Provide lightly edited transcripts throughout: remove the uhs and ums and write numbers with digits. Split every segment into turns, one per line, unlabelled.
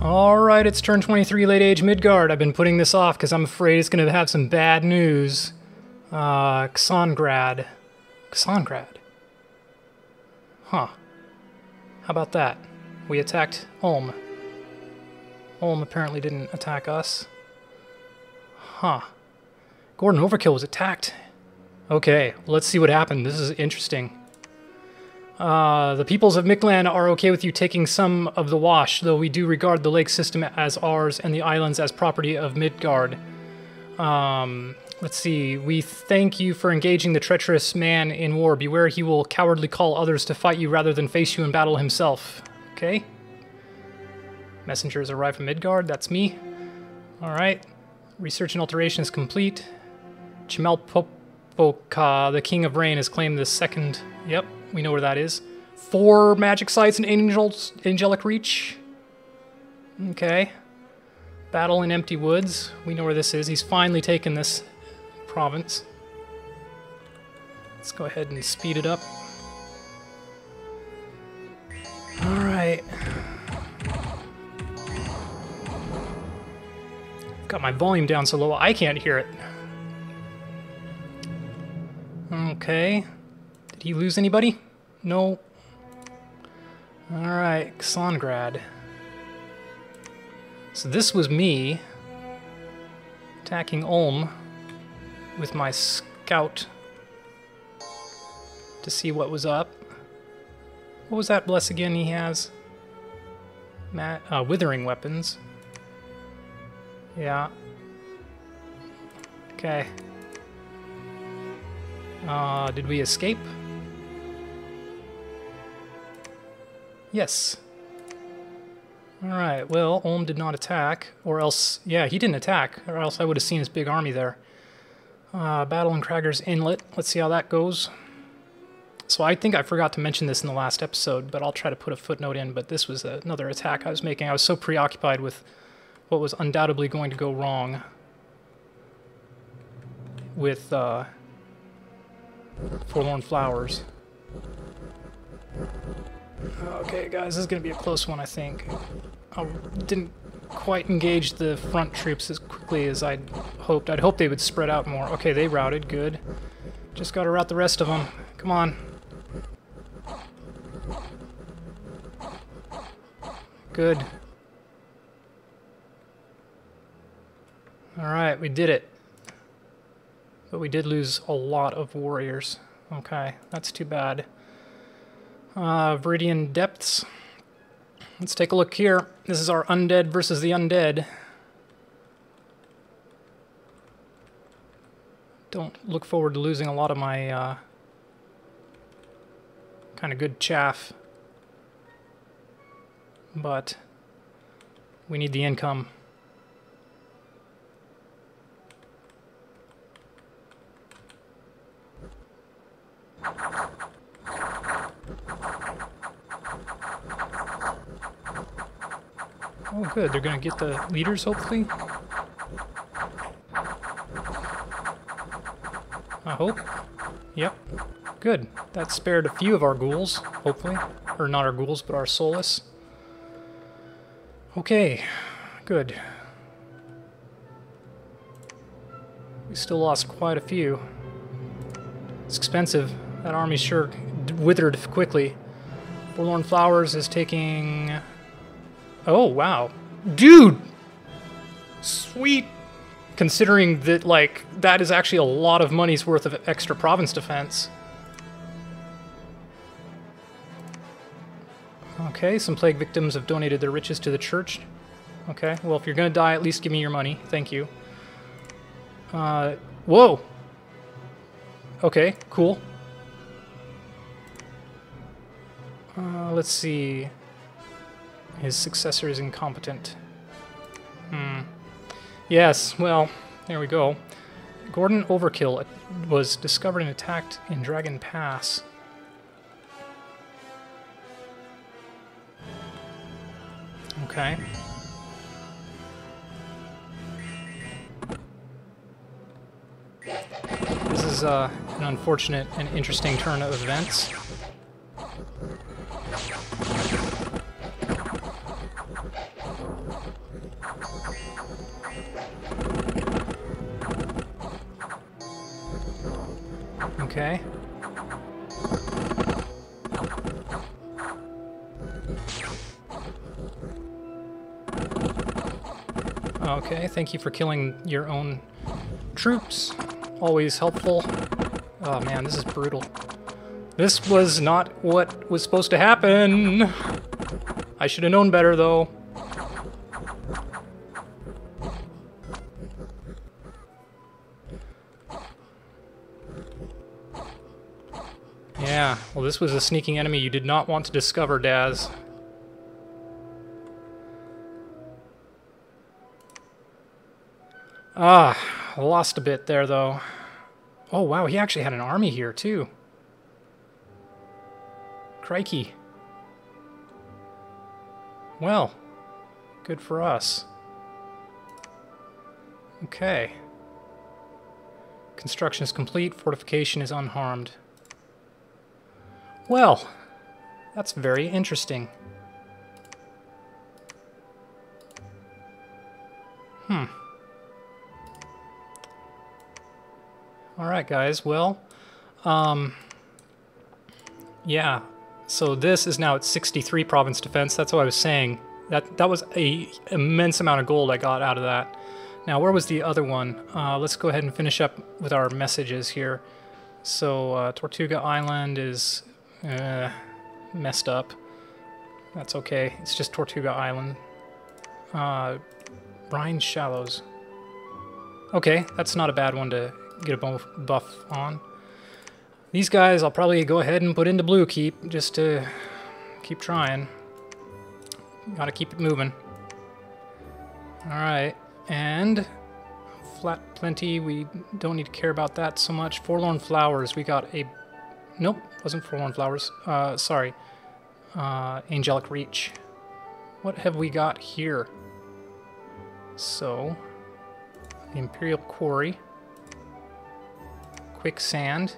Alright, it's turn 23, late age Midgard. I've been putting this off because I'm afraid it's going to have some bad news. Xongrad. Xongrad. Huh. How about that? We attacked Ulm. Ulm apparently didn't attack us. Huh. Gordon Overkill was attacked. Okay, let's see what happened. This is interesting. The peoples of Mikland are okay with you taking some of the wash, though we do regard the lake system as ours and the islands as property of Midgard. Let's see. We thank you for engaging the treacherous man in war. Beware, he will cowardly call others to fight you rather than face you in battle himself. Okay. Messengers arrive from Midgard. That's me. Alright. Research and alteration is complete. Chimalpopoca, the King of Rain, has claimed the second... Yep, we know where that is. 4 magic sites in Angelic Reach. Okay. Battle in Empty Woods. We know where this is. He's finally taken this province. Let's go ahead and speed it up. Alright. Got my volume down so low I can't hear it. Okay. Did he lose anybody? No. Alright, Xongrad. So this was me attacking Ulm with my scout to see what was up. What was that bless again he has? Withering weapons. Yeah. Okay. Did we escape? Yes. Alright, well, Ulm did not attack, or else... Yeah, he didn't attack, or else I would have seen his big army there. Battle in Krager's Inlet. Let's see how that goes. So I think I forgot to mention this in the last episode, but I'll try to put a footnote in, but this was another attack I was making. I was so preoccupied with what was undoubtedly going to go wrong with Forlorn Flowers. Okay, guys, this is going to be a close one, I think. I didn't quite engage the front troops as quickly as I'd hoped. I'd hoped they would spread out more. Okay, they routed. Good. Just got to rout the rest of them. Come on. Good. Alright, we did it. But we did lose a lot of warriors. Okay, that's too bad. Viridian Depths. Let's take a look here. This is our undead versus the undead. Don't look forward to losing a lot of my kind of good chaff. But we need the income. Oh good, they're gonna get the leaders hopefully. I hope. Yep. Good. That spared a few of our ghouls, hopefully. Or not our ghouls, but our soulless. Okay. Good. We still lost quite a few. It's expensive. That army sure withered quickly. Forlorn Flowers is taking... Oh, wow. Dude! Sweet! Considering that, like, that is actually a lot of money's worth of extra province defense. Okay, some plague victims have donated their riches to the church. Okay, well, if you're gonna die, at least give me your money. Thank you. Whoa! Okay, cool. Let's see... His successor is incompetent. Yes, well, there we go. Gordon Overkill was discovered and attacked in Dragon Pass. Okay. This is an unfortunate and interesting turn of events. Okay. Okay, thank you for killing your own troops. Always helpful. Oh man, this is brutal. This was not what was supposed to happen. I should have known better, though. Yeah, well, this was a sneaking enemy you did not want to discover, Daz. Ah, lost a bit there, though. Oh, wow, he actually had an army here, too. Crikey. Well, good for us. Okay. Construction is complete. Fortification is unharmed. Well, that's very interesting. Alright, guys, well, yeah, so this is now at 63 province defense. That's what I was saying. That was a immense amount of gold I got out of that. Now, where was the other one? Let's go ahead and finish up with our messages here. So, Tortuga Island is messed up. That's okay. It's just Tortuga Island. Brine Shallows. Okay, that's not a bad one to get a buff on. These guys I'll probably go ahead and put into Blue Keep just to keep trying. Gotta keep it moving. Alright, and Flat Plenty, we don't need to care about that so much. Forlorn Flowers, we got a... Nope, wasn't Forlorn Flowers. Sorry. Angelic Reach. What have we got here? So, the Imperial Quarry. Quicksand.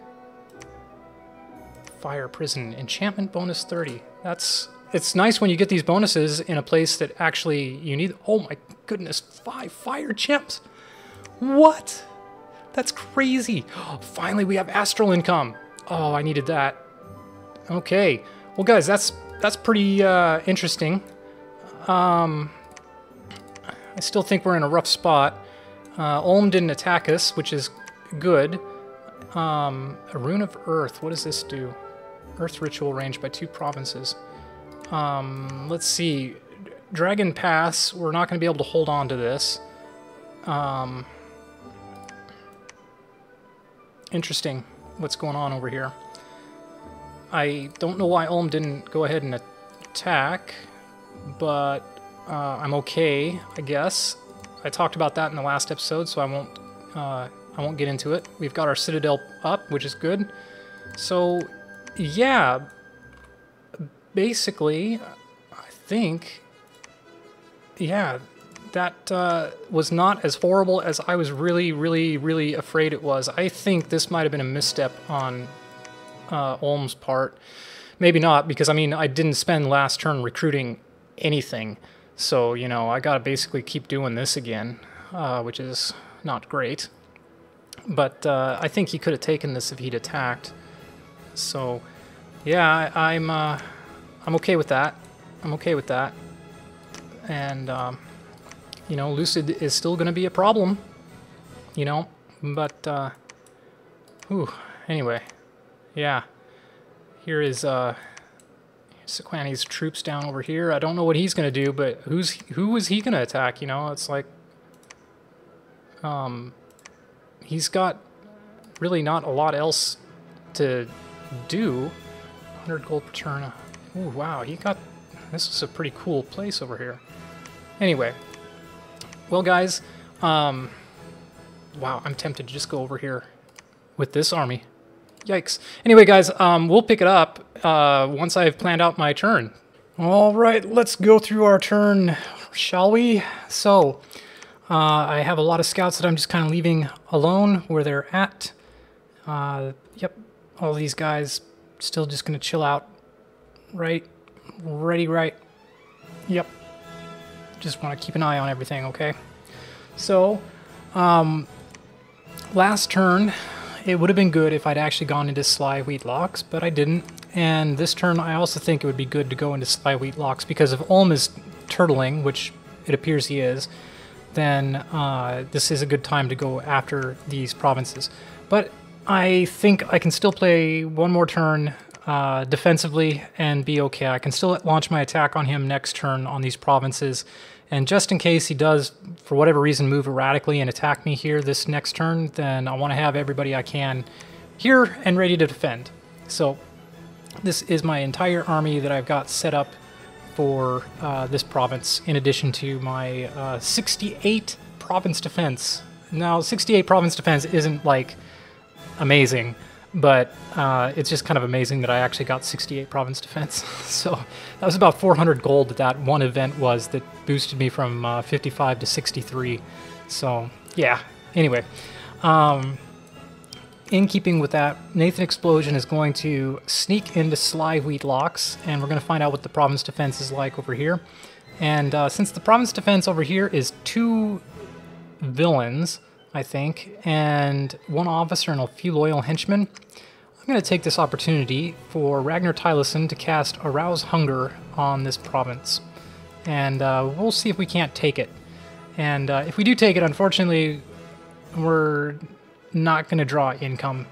Fire Prison. Enchantment bonus 30. It's nice when you get these bonuses in a place that actually you need. Oh my goodness, 5 fire gems. What? That's crazy. Finally, we have astral income. Oh, I needed that. Okay. Well, guys, that's pretty interesting. I still think we're in a rough spot. Ulm didn't attack us, which is good. A Rune of Earth. What does this do? Earth Ritual range by 2 provinces. Let's see. Dragon Pass, we're not going to be able to hold on to this. Interesting what's going on over here. I don't know why Ulm didn't go ahead and attack, but I'm okay, I guess. I talked about that in the last episode, so I won't get into it. We've got our Citadel up, which is good. So, yeah, basically, I think, yeah, that was not as horrible as I was really afraid it was. I think this might have been a misstep on Ulm's part. Maybe not, because, I mean, I didn't spend last turn recruiting anything. So, you know, I gotta basically keep doing this again, which is not great. But I think he could have taken this if he'd attacked. So, yeah, I'm okay with that. I'm okay with that. And, you know, Lucid is still going to be a problem, you know, but, anyway, yeah. Here is, Sequani's troops down over here. I don't know what he's going to do, but who is he going to attack, you know? It's like, he's got really not a lot else to do. 100 gold per turn. Ooh, wow, this is a pretty cool place over here. Anyway, well, guys, wow, I'm tempted to just go over here with this army. Yikes. Anyway, guys, we'll pick it up once I've planned out my turn. All right, let's go through our turn, shall we? So, I have a lot of scouts that I'm just kind of leaving alone where they're at. Yep, all these guys still just going to chill out. Right. Yep. Just want to keep an eye on everything, okay? So, last turn, it would have been good if I'd actually gone into Sly Wheat Locks, but I didn't. And this turn, I also think it would be good to go into Sly Wheat Locks, because if Ulm is turtling, which it appears he is, then this is a good time to go after these provinces. But I think I can still play one more turn defensively and be okay. I can still launch my attack on him next turn on these provinces. And just in case he does, for whatever reason, move erratically and attack me here this next turn, then I want to have everybody I can here and ready to defend. So this is my entire army that I've got set up for this province, in addition to my 68 province defense. Now, 68 province defense isn't, like, amazing, but it's just kind of amazing that I actually got 68 province defense. So that was about 400 gold that one event was that boosted me from 55 to 63. So yeah, anyway. In keeping with that, Nathan Explosion is going to sneak into Sly Wheat Locks, and we're going to find out what the province defense is like over here. And since the province defense over here is 2 villains, I think, and 1 officer and a few loyal henchmen, I'm going to take this opportunity for Ragnar Tylison to cast Arouse Hunger on this province. And we'll see if we can't take it. And if we do take it, unfortunately, we're not going to draw income,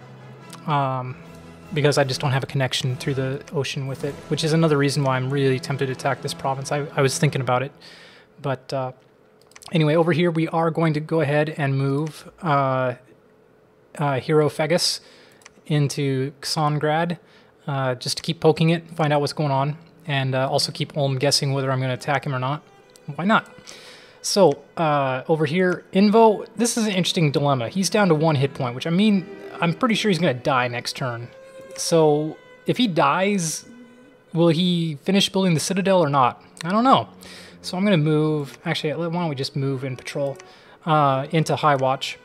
because I just don't have a connection through the ocean with it, which is another reason why I'm really tempted to attack this province. I was thinking about it, but anyway, over here we are going to go ahead and move Hero Fegus into Xongrad, just to keep poking it, find out what's going on, and also keep Ulm guessing whether I'm going to attack him or not. Why not? So, over here, Invo, this is an interesting dilemma. He's down to 1 hit point, which, I mean, I'm pretty sure he's going to die next turn. So, if he dies, will he finish building the Citadel or not? I don't know. So I'm going to move, actually, why don't we just move in patrol into High Watch.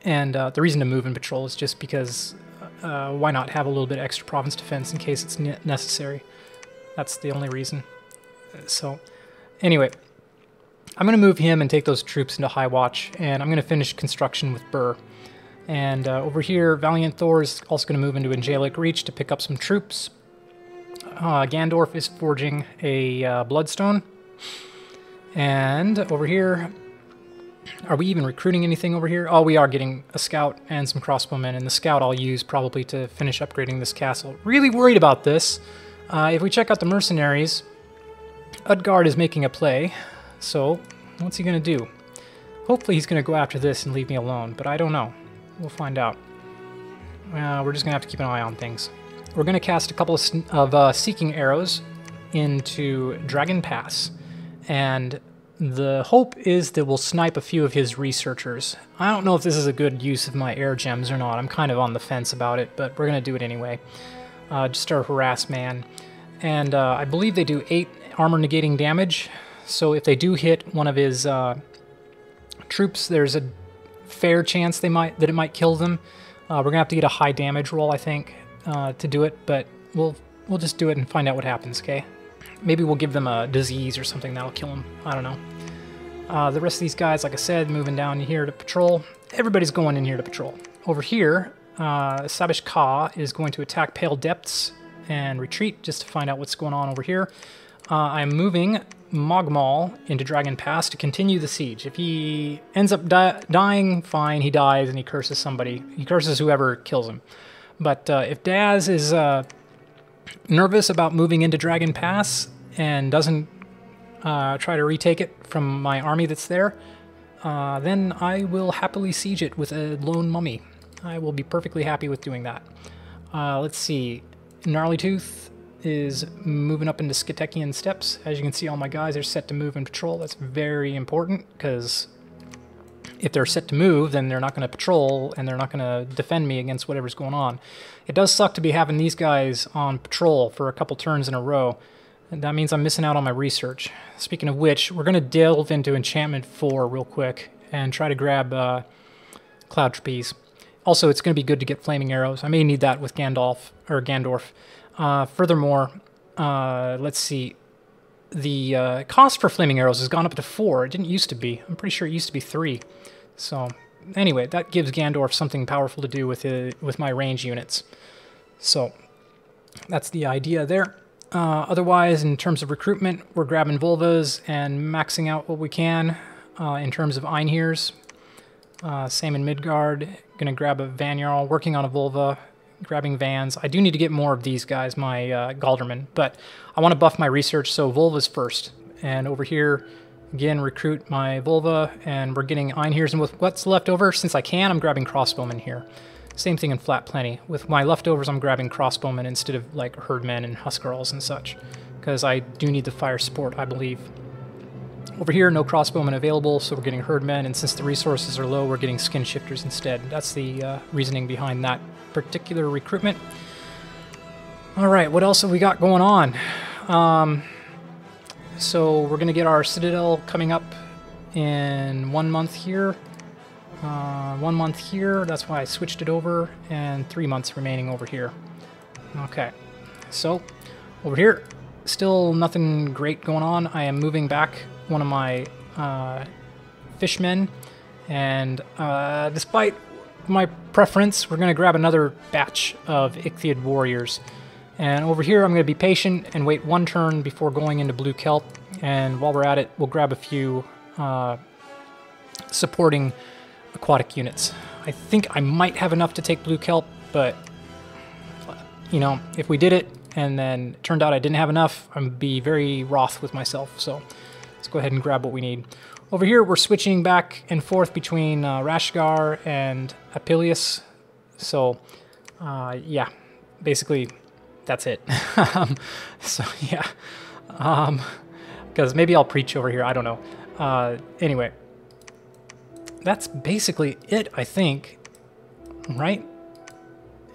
And the reason to move in patrol is just because why not have a little bit extra province defense in case it's necessary. That's the only reason. So, anyway, I'm going to move him and take those troops into High Watch, and I'm going to finish construction with Burr. And over here, Valiant Thor is also going to move into Angelic Reach to pick up some troops. Gandorf is forging a Bloodstone. And over here, are we even recruiting anything over here? Oh, we are getting a scout and some crossbowmen, and the scout I'll use probably to finish upgrading this castle. Really worried about this. If we check out the mercenaries, Utgard is making a play. So, what's he going to do? Hopefully he's going to go after this and leave me alone, but I don't know. We'll find out. We're just going to have to keep an eye on things. We're going to cast a couple of Seeking Arrows into Dragon Pass, and the hope is that we'll snipe a few of his researchers. I don't know if this is a good use of my air gems or not. I'm kind of on the fence about it, but we're going to do it anyway. Just our harass man. And I believe they do 8 armor negating damage. So if they do hit one of his troops, there's a fair chance that it might kill them. We're gonna have to get a high damage roll, I think, to do it. But we'll just do it and find out what happens. Okay? Maybe we'll give them a disease or something that'll kill them. I don't know. The rest of these guys, like I said, moving down here to patrol. Everybody's going in here to patrol. Over here, Sabish Ka is going to attack Pale Depths and retreat just to find out what's going on over here. I'm moving Mogmal into Dragon Pass to continue the siege. If he ends up dying, fine, he dies and he curses somebody. He curses whoever kills him. But if Daz is nervous about moving into Dragon Pass and doesn't try to retake it from my army that's there, then I will happily siege it with a lone mummy. I will be perfectly happy with doing that. Let's see. Gnarly Tooth is moving up into Skitekian Steppes. As you can see, all my guys are set to move and patrol. That's very important, because if they're set to move, then they're not going to patrol, and they're not going to defend me against whatever's going on. It does suck to be having these guys on patrol for a couple turns in a row. And that means I'm missing out on my research. Speaking of which, we're going to delve into Enchantment 4 real quick and try to grab Cloud Trapeze. Also, it's going to be good to get Flaming Arrows. I may need that with Gandalf. Furthermore, let's see. The cost for Flaming Arrows has gone up to 4. It didn't used to be. I'm pretty sure it used to be 3. So, anyway, that gives Gandorf something powerful to do with my range units. So that's the idea there. Otherwise, in terms of recruitment, we're grabbing Volvas and maxing out what we can in terms of Einhirs. Same in Midgard. Gonna grab a Vanjarl, working on a Volva, grabbing Vans. I do need to get more of these guys, my Galderman, but I want to buff my research, so Volvas first. And over here, again, recruit my Volva, and we're getting Einhirs, and with what's left over, since I can, I'm grabbing Crossbowmen here. Same thing in Flat Plenty. With my leftovers, I'm grabbing Crossbowmen instead of like Herdmen and Huskarls and such, because I do need the fire support, I believe. Over here, no Crossbowmen available, so we're getting Herdmen, and since the resources are low, we're getting Skin Shifters instead. That's the reasoning behind that particular recruitment. Alright, what else have we got going on? So we're going to get our Citadel coming up in 1 month here. 1 month here, that's why I switched it over, and 3 months remaining over here. Okay, so over here, still nothing great going on. I am moving back one of my fishmen, and despite my preference, we're going to grab another batch of Ichthyid warriors. And over here, I'm going to be patient and wait 1 turn before going into Blue Kelp, and while we're at it, we'll grab a few supporting aquatic units. I think I might have enough to take Blue Kelp, but, you know, if we did it and then it turned out I didn't have enough, I'd be very wroth with myself, so let's go ahead and grab what we need. Over here, we're switching back and forth between Rashgar and Apilius, so, yeah, basically, that's it. So, yeah, because maybe I'll preach over here, I don't know. Anyway, that's basically it, I think, right?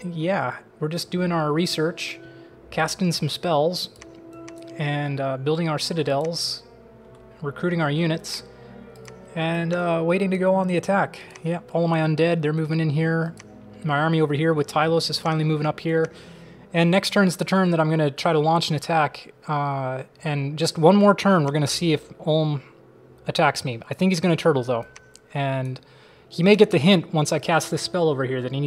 Yeah, we're just doing our research, casting some spells, and building our citadels, recruiting our units, and waiting to go on the attack. Yep, all of my undead, they're moving in here. My army over here with Tylos is finally moving up here. And next turn's the turn that I'm going to try to launch an attack. And just 1 more turn, we're going to see if Ulm attacks me. I think he's going to turtle, though. And he may get the hint once I cast this spell over here that he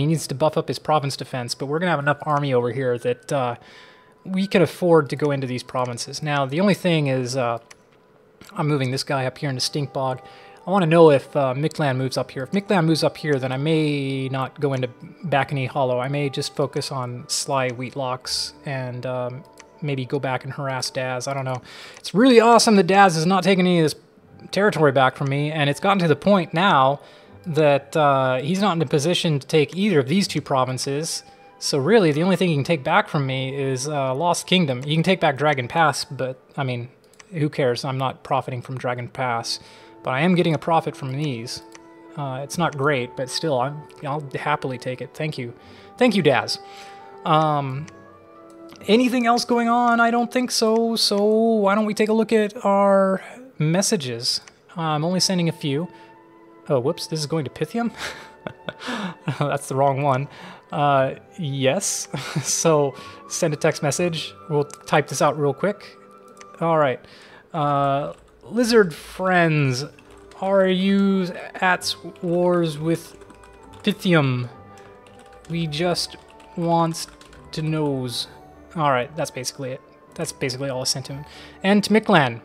needs to buff up his province defense. But we're going to have enough army over here that we can afford to go into these provinces. Now, the only thing is I'm moving this guy up here into Stinkbog. I want to know if Mictlan moves up here. If Mictlan moves up here, then I may not go into Bacony Hollow. I may just focus on Sly Wheatlocks and maybe go back and harass Daz. I don't know. It's really awesome that Daz is not taking any of this territory back from me, and it's gotten to the point now that he's not in a position to take either of these 2 provinces. So really, the only thing he can take back from me is Lost Kingdom. You can take back Dragon Pass, but, I mean, who cares? I'm not profiting from Dragon Pass. But I am getting a profit from these. It's not great, but still, I'll happily take it. Thank you. Thank you, Daz. Anything else going on? I don't think so. So why don't we take a look at our messages? I'm only sending a few. Oh, whoops, this is going to Pythium? That's the wrong one. Yes. So send a text message. We'll type this out real quick. All right. Lizard friends, are you at wars with Pythium? We just wants to knows. Alright, that's basically it. That's basically all I sent him. And to Mictlan.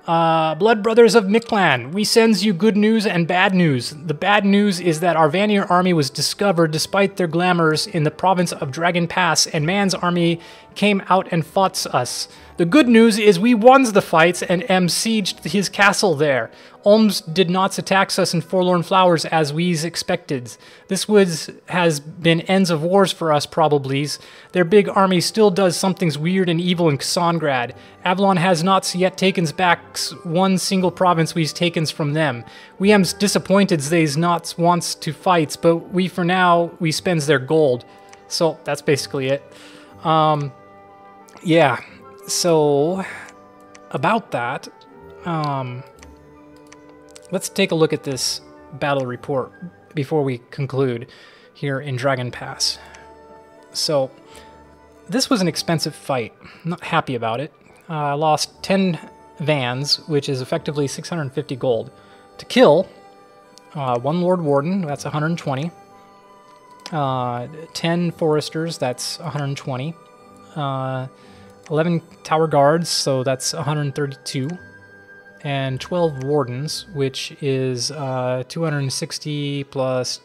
Blood Brothers of Mictlan, we sends you good news and bad news. The bad news is that our Vanir army was discovered despite their glamours in the province of Dragon Pass, and Man's army came out and fought us. The good news is we won the fights and sieged his castle there. Ulms did not attack us in Forlorn Flowers as we's expected. This has been ends of wars for us, probably. Their big army still does something weird and evil in Kassangrad. Avalon has not yet taken back 1 single province we's taken from them. We am disappointed they's not wants to fight, but we for now we spends their gold. So that's basically it. Yeah. So about that, let's take a look at this battle report before we conclude here in Dragon Pass. So this was an expensive fight. I'm not happy about it. I lost 10 vans, which is effectively 650 gold. To kill, 1 Lord Warden, that's 120. 10 Foresters, that's 120. 11 Tower Guards, so that's 132. And 12 Wardens, which is 260 plus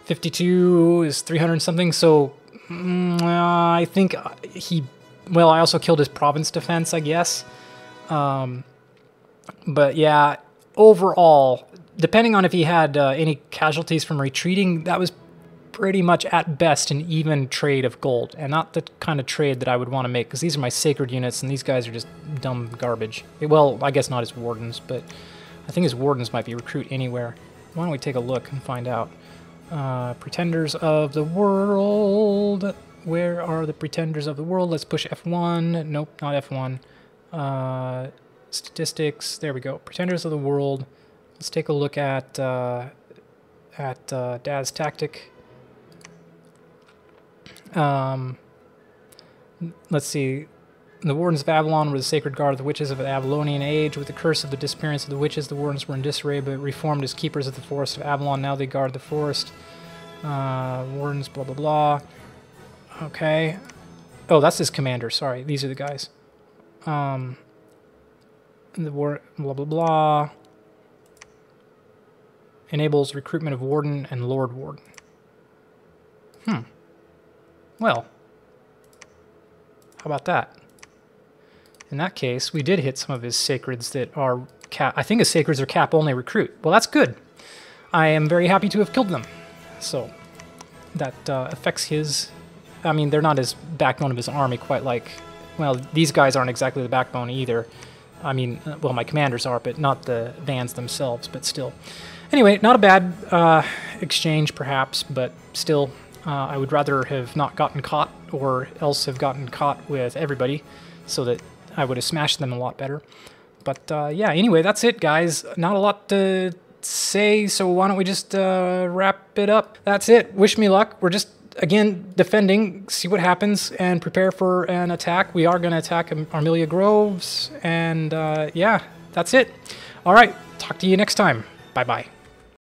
52 is 300 something. So I think he... Well, I also killed his province defense, I guess. But yeah, overall, depending on if he had any casualties from retreating, that was pretty much at best an even trade of gold, and not the kind of trade that I would want to make, because these are my sacred units, and these guys are just dumb garbage. Well, I guess not his wardens, but I think his wardens might be recruit anywhere. Why don't we take a look and find out? Pretenders of the world. Where are the pretenders of the world? Let's push F1. Nope, not F1. Statistics. There we go. Pretenders of the world. Let's take a look at Daz Tactic. Let's see. The Wardens of Avalon were the Sacred Guard of the Witches of the Avalonian Age. With the curse of the disappearance of the witches, the Wardens were in disarray, but reformed as keepers of the Forest of Avalon. Now they guard the forest. Wardens, blah, blah, blah. Okay. Oh, that's his commander. Sorry, these are the guys. The blah, blah, blah. Enables recruitment of Warden and Lord Warden. Well, how about that? In that case, we did hit some of his sacreds that are cap. I think his sacreds are cap only recruit. Well, that's good. I am very happy to have killed them. So that affects his... I mean, they're not his backbone of his army quite like... Well, these guys aren't exactly the backbone either. I mean, well, my commanders are, but not the vans themselves, but still. Anyway, not a bad exchange, perhaps, but still... I would rather have not gotten caught, or else have gotten caught with everybody, so that I would have smashed them a lot better. But yeah, anyway, that's it, guys. Not a lot to say, so why don't we just wrap it up? That's it. Wish me luck. We're just, again, defending, see what happens, and prepare for an attack. We are going to attack Armelia Groves, and yeah, that's it. All right, talk to you next time. Bye-bye.